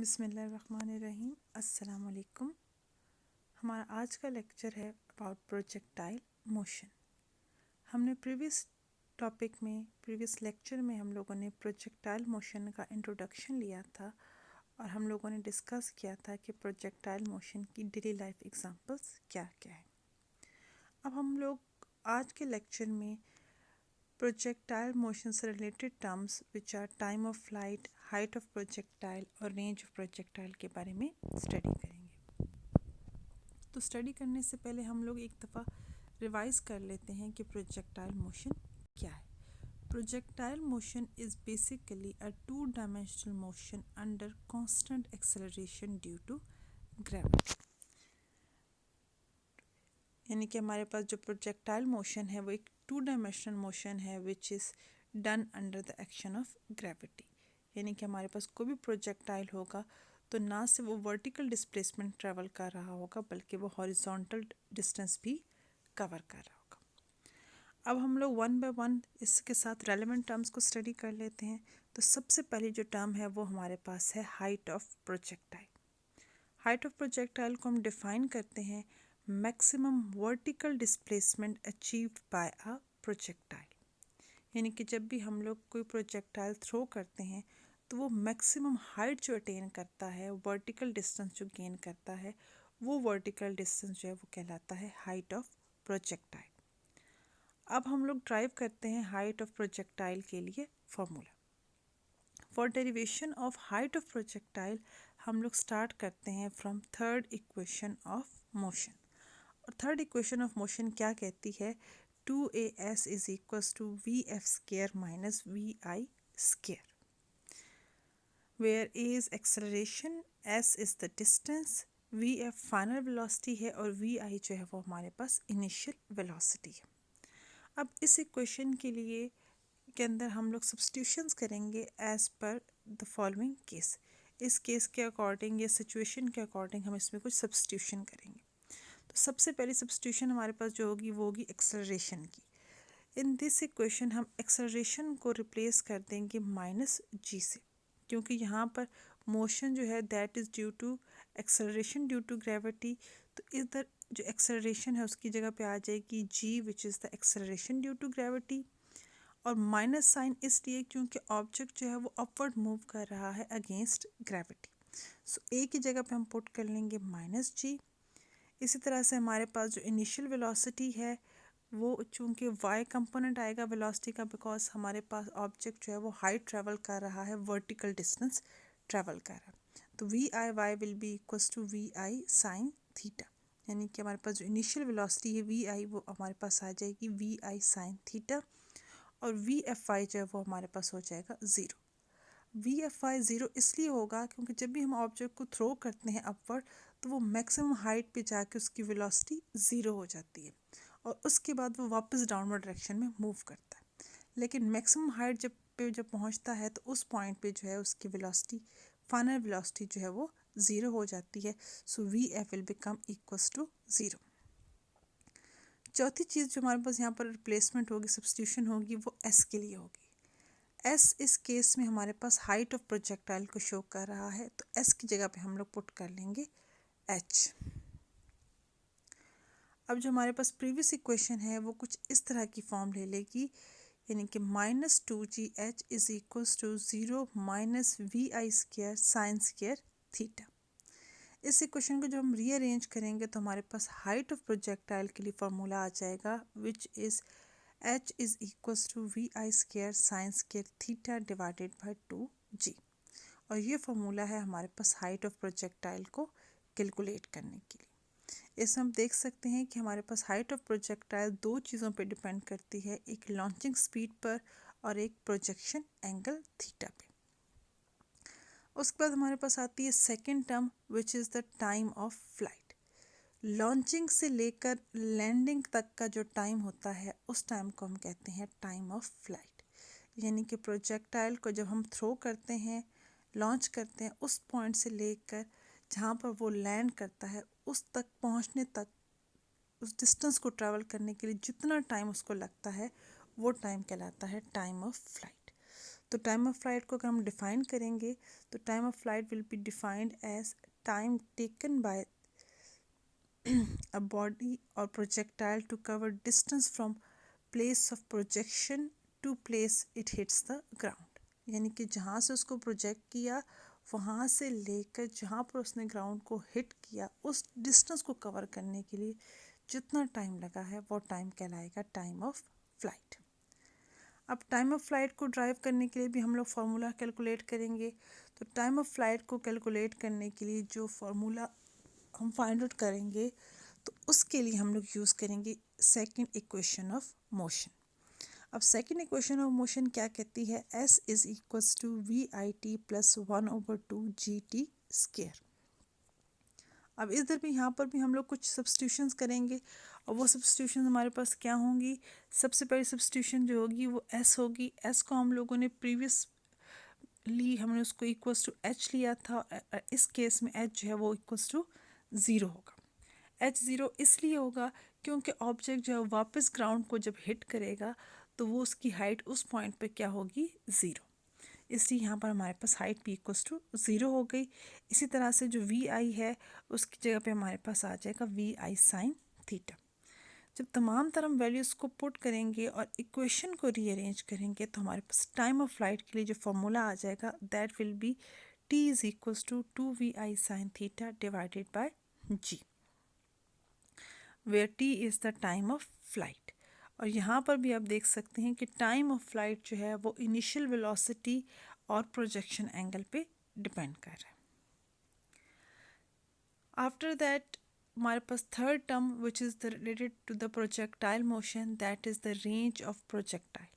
बिस्मिल्लाहिर्रहमानिर्रहीम। अस्सलाम वालेकुम। हमारा आज का लेक्चर है अबाउट प्रोजेक्टाइल मोशन। हमने प्रीवियस लेक्चर में हम लोगों ने प्रोजेक्टाइल मोशन का इंट्रोडक्शन लिया था और हम लोगों ने डिस्कस किया था कि प्रोजेक्टाइल मोशन की डेली लाइफ एग्जांपल्स क्या क्या है। अब हम लोग आज के लेक्चर में प्रोजेक्टाइल मोशन से related terms which are time of flight, height of projectile और रेंज ऑफ प्रोजेक्टाइल के बारे में स्टडी करेंगे। तो स्टडी करने से पहले हम लोग एक दफ़ा रिवाइज कर लेते हैं कि प्रोजेक्टाइल मोशन क्या है। Projectile motion is basically a two dimensional motion under constant acceleration due to gravity. यानी कि हमारे पास जो प्रोजेक्टाइल मोशन है वो एक टू डायमेंशनल मोशन है which is done under the action of gravity. यानी कि हमारे पास कोई भी प्रोजेक्टाइल होगा तो ना सिर्फ वो वर्टिकल डिस्प्लेसमेंट ट्रेवल कर रहा होगा बल्कि वो हॉरिजॉन्टल डिस्टेंस भी कवर कर रहा होगा। अब हम लोग वन बाय वन इसके साथ रेलेवेंट टर्म्स को स्टडी कर लेते हैं। तो सबसे पहली जो टर्म है वो हमारे पास है height of projectile. Height of projectile को हम डिफाइन करते हैं maximum vertical displacement achieved by a projectile. यानी कि जब भी हम लोग कोई प्रोजेक्टाइल थ्रो करते हैं तो वो मैक्सिमम हाइट जो अटेन करता है, वर्टिकल डिस्टेंस जो गेन करता है, वो वर्टिकल डिस्टेंस जो है वो कहलाता है हाइट ऑफ प्रोजेक्टाइल। अब हम लोग ड्राइव करते हैं हाइट ऑफ प्रोजेक्टाइल के लिए formula. For derivation of height of projectile हम लोग स्टार्ट करते हैं from third equation of motion. और थर्ड इक्वेशन ऑफ मोशन क्या कहती है? 2as is equals to vf square minus vi square, where a is acceleration, s is the distance, vf final velocity है और vi जो है वो हमारे पास इनिशियल वेलोसिटी है। अब इस इक्वेशन के अंदर हम लोग सब्स्टिट्यूशंस करेंगे as per the following case. इस केस के अकॉर्डिंग या सिचुएशन के अकॉर्डिंग हम इसमें कुछ सब्स्टिट्यूशन करेंगे। तो सबसे पहली सब्स्टिट्यूशन हमारे पास जो होगी वो होगी एक्सेलरेशन की। इन दिस इक्वेशन हम एक्सेलरेशन को रिप्लेस कर देंगे माइनस जी से, क्योंकि यहाँ पर मोशन जो है that is due to acceleration due to gravity. तो इधर जो एक्सेलरेशन है उसकी जगह पे आ जाएगी g which is the acceleration due to gravity, और माइनस साइन इसलिए क्योंकि ऑब्जेक्ट जो है वो अपवर्ड मूव कर रहा है अगेंस्ट ग्रेविटी। सो ए की जगह पे हम पुट कर लेंगे माइनस जी। इसी तरह से हमारे पास जो इनिशियल वेलोसिटी है वो चूँकि वाई कंपोनेंट आएगा वेलोसिटी का, बिकॉज हमारे पास ऑब्जेक्ट जो है वो हाइट ट्रेवल कर रहा है, वर्टिकल डिस्टेंस ट्रेवल कर रहा है। तो V I Y will be equals to we I sine theta. यानी कि हमारे पास जो इनिशियल वेलोसिटी है वी आई वो हमारे पास आ जाएगी वी आई साइन थीटा, और वी एफ आई जो है वो हमारे पास हो जाएगा zero. V F I zero इसलिए होगा क्योंकि जब भी हम ऑब्जेक्ट को थ्रो करते हैं अपवर्ड तो वो मैक्सिमम हाइट पे जाके उसकी वेलोसिटी ज़ीरो हो जाती है और उसके बाद वो वापस डाउनवर्ड डायरेक्शन में मूव करता है। लेकिन मैक्सिमम हाइट जब पहुंचता है तो उस पॉइंट पे जो है उसकी वेलोसिटी, फाइनल वेलोसिटी जो है वो ज़ीरो हो जाती है। So V F will become equals to zero. चौथी चीज़ जो हमारे पास यहाँ पर रिप्लेसमेंट होगी, सब्स्टिट्यूशन होगी, वो एस के लिए होगी। एस इस केस में हमारे पास हाइट ऑफ प्रोजेक्टाइल को शो कर रहा है, तो एस की जगह पे हम लोग पुट कर लेंगे एच। अब जो हमारे पास प्रीवियस इक्वेशन है वो कुछ इस तरह की फॉर्म ले लेगी, यानी कि minus two G H is equals to zero minus V I square sine square theta. इस इक्वेशन को जब हम रीअरेंज करेंगे तो हमारे पास हाइट ऑफ प्रोजेक्टाइल के लिए फार्मूला आ जाएगा which is h is equals to we I square sine square theta divided by 2g। और ये फार्मूला है हमारे पास हाइट ऑफ प्रोजेक्टाइल को कैलकुलेट करने के लिए। इसमें हम देख सकते हैं कि हमारे पास हाइट ऑफ प्रोजेक्टाइल दो चीज़ों पर डिपेंड करती है, एक लॉन्चिंग स्पीड पर और एक प्रोजेक्शन एंगल थीटा पे। उसके बाद हमारे पास आती है second term which is the time of flight. Launching से लेकर लैंडिंग तक का जो टाइम होता है उस टाइम को हम कहते हैं टाइम ऑफ फ्लाइट। यानी कि प्रोजेक्टाइल को जब हम थ्रो करते हैं, लॉन्च करते हैं, उस पॉइंट से लेकर जहाँ पर वो लैंड करता है उस तक पहुँचने तक, उस डिस्टेंस को ट्रैवल करने के लिए जितना टाइम उसको लगता है वो टाइम कहलाता है टाइम ऑफ फ्लाइट। तो टाइम ऑफ फ्लाइट को अगर हम डिफाइन करेंगे तो time of flight will be defined as time taken by a body और projectile to cover distance from place of projection to place it hits the ground. यानी कि जहाँ से उसको प्रोजेक्ट किया वहाँ से लेकर जहाँ पर उसने ग्राउंड को हिट किया उस डिस्टेंस को कवर करने के लिए जितना टाइम लगा है वो टाइम कहलाएगा टाइम ऑफ फ्लाइट। अब टाइम ऑफ फ्लाइट को ड्राइव करने के लिए भी हम लोग फार्मूला कैलकुलेट करेंगे। तो टाइम ऑफ फ्लाइट को कैलकुलेट करने के लिए जो फार्मूला हम फाइंड आउट करेंगे तो उसके लिए हम लोग यूज़ करेंगे सेकंड इक्वेशन ऑफ मोशन। अब सेकंड इक्वेशन ऑफ मोशन क्या कहती है, s is equals to we I T plus 1/2 G T square. अब इधर भी यहाँ पर भी हम लोग कुछ सब्स्टिट्यूशंस करेंगे और वो सब्स्टिट्यूशन हमारे पास क्या होंगी। सबसे पहली सब्स्टिट्यूशन जो होगी वो s होगी। s को हम लोगों ने प्रीवियसली हमने उसको इक्वल्स टू h लिया था। इस केस में h जो है वो इक्वल्स टू 0 होगा। h 0 इसलिए होगा क्योंकि ऑब्जेक्ट जो है वापस ग्राउंड को जब हिट करेगा तो वो उसकी हाइट उस पॉइंट पे क्या होगी 0, इसलिए यहाँ पर हमारे पास हाइट भी इक्वल्स टू 0 हो गई। इसी तरह से जो वी आई है उसकी जगह पे हमारे पास आ जाएगा वी आई साइन थीटा। जब तमाम तरह वैल्यूज़ को पुट करेंगे और इक्वेशन को रीअरेंज करेंगे तो हमारे पास टाइम ऑफ फ्लाइट के लिए जो फॉर्मूला आ जाएगा that will be t is equals to 2 VI sine theta divided by g, where t is the time of flight. और यहाँ पर भी आप देख सकते हैं कि टाइम ऑफ फ्लाइट जो है वो इनिशियल वेलोसिटी और प्रोजेक्शन एंगल पे डिपेंड कर रहा है। आफ्टर दैट हमारे पास third term which is the related to the projectile motion that is the range of projectile.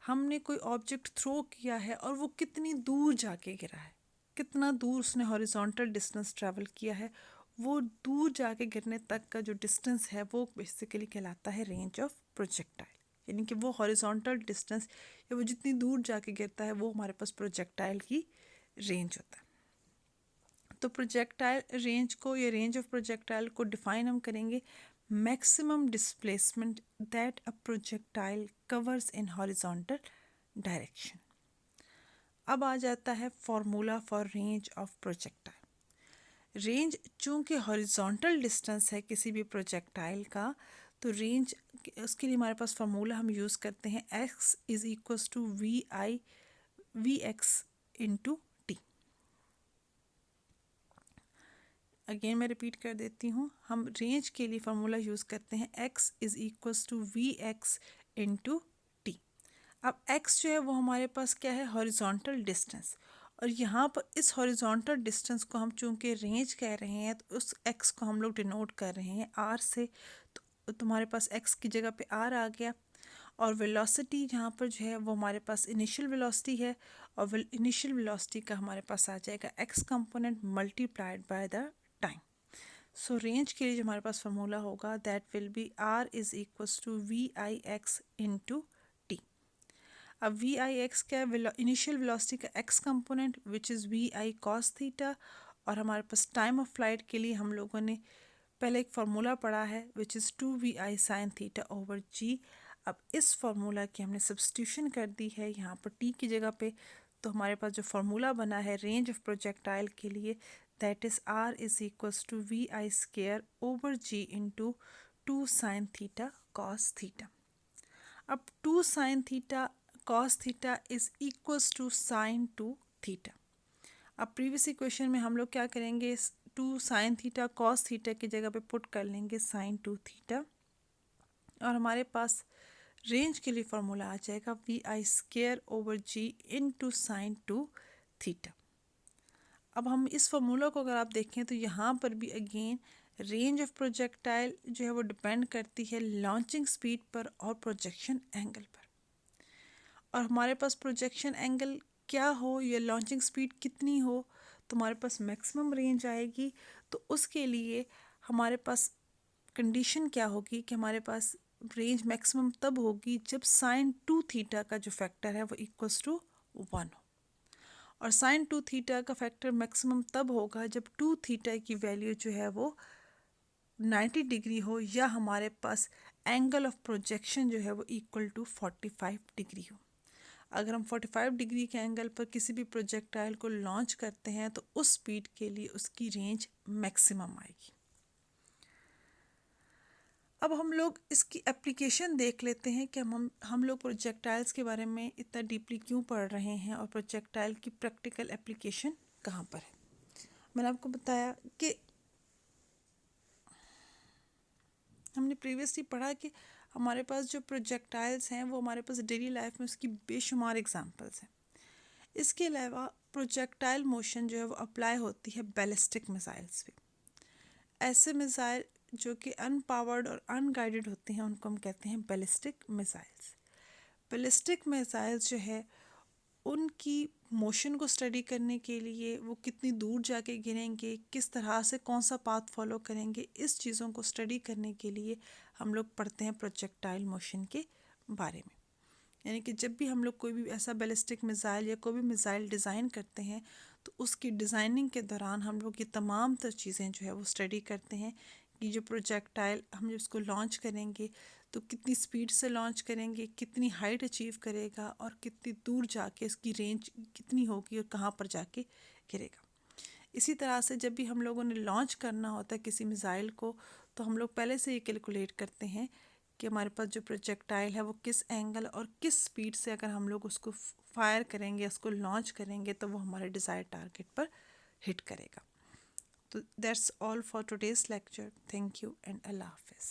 हमने कोई ऑब्जेक्ट थ्रो किया है और वो कितनी दूर जाके गिरा है, कितना दूर उसने हॉरिजॉन्टल डिस्टेंस ट्रैवल किया है, वो दूर जाके गिरने तक का जो डिस्टेंस है वो बेसिकली कहलाता है रेंज ऑफ प्रोजेक्टाइल। यानी कि वो हॉरिजॉन्टल डिस्टेंस या वो जितनी दूर जाके गिरता है वो हमारे पास प्रोजेक्टाइल की रेंज होता है। तो प्रोजेक्टाइल रेंज को या रेंज ऑफ प्रोजेक्टाइल को डिफाइन हम करेंगे maximum displacement that a projectile covers in horizontal direction. अब आ जाता है formula for range of projectile. Range चूँकि हॉरिजॉन्टल डिस्टेंस है किसी भी प्रोजेक्टाइल का, तो रेंज उसके लिए हमारे पास फार्मूला हम यूज़ करते हैं x is equals to v x into t. Again मैं रिपीट कर देती हूँ, हम रेंज के लिए फार्मूला यूज़ करते हैं x is equals to v x into t. अब x जो है वो हमारे पास क्या है, हॉरिजॉन्टल डिस्टेंस, और यहाँ पर इस हॉरिजॉन्टल डिस्टेंस को हम चूँकि रेंज कह रहे हैं तो उस x को हम लोग डिनोट कर रहे हैं r से। तो तुम्हारे पास x की जगह पे r आ गया। और वेलोसिटी जहाँ पर जो है वो हमारे पास इनिशियल वेलोसिटी है, और इनिशियल वेलोसिटी का हमारे पास आ जाएगा x component multiplied by the time. So range के लिए जो हमारे पास फार्मूला होगा that will be r is equals to we i x into t. अब वी आई एक्स क्या है, इनिशियल वेलोसिटी का x component which is v i cos theta, और हमारे पास टाइम ऑफ फ्लाइट के लिए हम लोगों ने पहले एक फार्मूला पढ़ा है which is 2 VI sine theta over g. अब इस फार्मूला की हमने सब्स्टिट्यूशन कर दी है यहाँ पर टी की जगह पे, तो हमारे पास जो फार्मूला बना है रेंज ऑफ प्रोजेक्टाइल के लिए that is r is equals to we I square over g into 2 sine theta cos theta. अब 2 sine theta cos theta is equals to sine 2 theta. अब प्रीवियस इक्वेशन में हम लोग क्या करेंगे, 2 साइन थीटा कॉस थीटा की जगह पे पुट कर लेंगे साइन 2 थीटा, और हमारे पास रेंज के लिए फार्मूला आ जाएगा वी आई square over g into sine 2 theta. अब हम इस फार्मूला को अगर आप देखें तो यहाँ पर भी अगेन रेंज ऑफ प्रोजेक्टाइल जो है वो डिपेंड करती है लॉन्चिंग स्पीड पर और प्रोजेक्शन एंगल पर। और हमारे पास प्रोजेक्शन एंगल क्या हो या लॉन्चिंग स्पीड कितनी हो तो हमारे पास मैक्सिमम रेंज आएगी। तो उसके लिए हमारे पास कंडीशन क्या होगी कि हमारे पास रेंज मैक्सिमम तब होगी जब साइन 2 थीटा का जो फैक्टर है वो इक्वल्स टू 1 हो, और साइन 2 थीटा का फैक्टर मैक्सिमम तब होगा जब 2 थीटा की वैल्यू जो है वो 90 डिग्री हो, या हमारे पास एंगल ऑफ प्रोजेक्शन जो है वो इक्वल टू 45 डिग्री हो। अगर हम 45 डिग्री के एंगल पर किसी भी प्रोजेक्टाइल को लॉन्च करते हैं तो उस स्पीड के लिए उसकी रेंज मैक्सिमम आएगी। अब हम लोग इसकी एप्लीकेशन देख लेते हैं कि हम लोग प्रोजेक्टाइल्स के बारे में इतना डीपली क्यों पढ़ रहे हैं और प्रोजेक्टाइल की प्रैक्टिकल एप्लीकेशन कहाँ पर है। मैंने आपको बताया कि हमने प्रीवियसली पढ़ा कि हमारे पास जो प्रोजेक्टाइल्स हैं वो हमारे पास डेली लाइफ में उसकी बेशुमार एग्जांपल्स हैं। इसके अलावा प्रोजेक्टाइल मोशन जो है वो अप्लाई होती है बैलिस्टिक मिसाइल्स पे। ऐसे मिसाइल जो कि अनपावर्ड और अनगाइडेड होते हैं उनको हम कहते हैं बैलिस्टिक मिसाइल्स। बैलिस्टिक मिसाइल्स जो है उनकी मोशन को स्टडी करने के लिए वो कितनी दूर जाके गिरेंगे, किस तरह से कौन सा पाथ फॉलो करेंगे, इस चीज़ों को स्टडी करने के लिए हम लोग पढ़ते हैं प्रोजेक्टाइल मोशन के बारे में। यानी कि जब भी हम लोग कोई भी ऐसा बैलिस्टिक मिसाइल या कोई भी मिसाइल डिज़ाइन करते हैं तो उसकी डिज़ाइनिंग के दौरान हम लोग ये तमाम तर चीज़ें जो है वो स्टडी करते हैं कि जो प्रोजेक्टाइल हम जब उसको लॉन्च करेंगे तो कितनी स्पीड से लॉन्च करेंगे, कितनी हाइट अचीव करेगा और कितनी दूर जाके इसकी रेंज कितनी होगी और कहाँ पर जाके गिरेगा। इसी तरह से जब भी हम लोगों ने लॉन्च करना होता है किसी मिसाइल को तो हम लोग पहले से ये कैलकुलेट करते हैं कि हमारे पास जो प्रोजेक्टाइल है वो किस एंगल और किस स्पीड से अगर हम लोग उसको फायर करेंगे, उसको लॉन्च करेंगे तो वो हमारे डिज़ायर्ड टारगेट पर हिट करेगा। तो that's all for today's lecture. Thank you and अल्लाह हाफिज़।